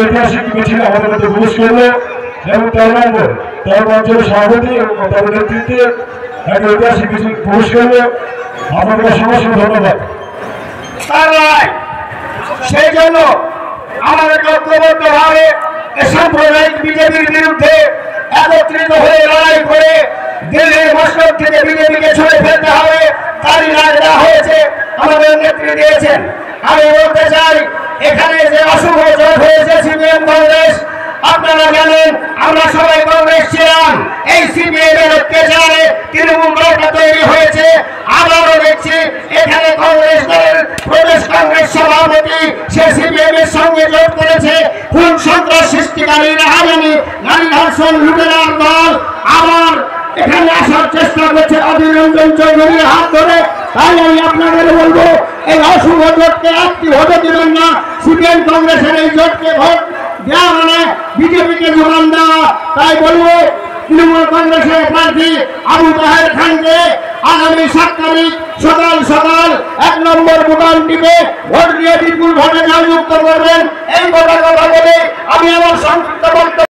ঐতিহাসিক মিছিল আমাদের মধ্যে প্রবেশ করলো এবং তার অঞ্চলের সভাপতি এবং তার নেতৃত্বে এক ঐতিহাসিক মিছিল প্রবেশ করলো। আপনাদের সমস্ত ধন্যবাদ। সেই জন্য আমাদের ঐক্যবদ্ধভাবে সাম্প্রদায়িক বিজেপির বিরুদ্ধে একত্রিত হয়ে লড়াই করে দিল্লির মসনদ থেকে বিজেপিকে ছুড়ে ফেলতে হবে তারই রায় দেওয়া হয়েছে, আমাদের নেত্রী দিয়েছেন। আমি বলতে চাই এখানে যে অশুভ জোট হয়েছে সিপিএম কংগ্রেস, আপনারা জানেন আমরা সবাই কংগ্রেস ছিলাম। এই সিপিএম এর অত্যাচারে তৃণমূল দলটা তৈরি হয়েছে। আবারও দেখছি এখানে কংগ্রেস দলের প্রদেশ কংগ্রেস সভাপতি সে সিপিএম এর সঙ্গে জোট করেছে। খুন সন্ত্রাস সৃষ্টিকারী রাহাজানি নারী ধর্ষণ লুটেরার দল আবার এখানে আসার চেষ্টা করছে অধীর রঞ্জন চৌধুরীর হাত ধরে। তাই আমি আপনাদের বলবো এই অশুভ জোটকে আপনি হতে দিবেন না। সিপিএম কংগ্রেসের এই জোটকে ভোট দেওয়া মানে বিজেপিকে যোগান দেওয়া। তাই বলবো তৃণমূল কংগ্রেসের প্রার্থী আবু তাহের খানকে আগামী 7 তারিখ সকাল সকাল 1 নম্বর বুটান টিপে ভোট দিয়ে বিপুল ভোটে জয়যুক্ত করবেন। এই কথা বলে আমি আমার সংক্ষিপ্ত বক্তব্য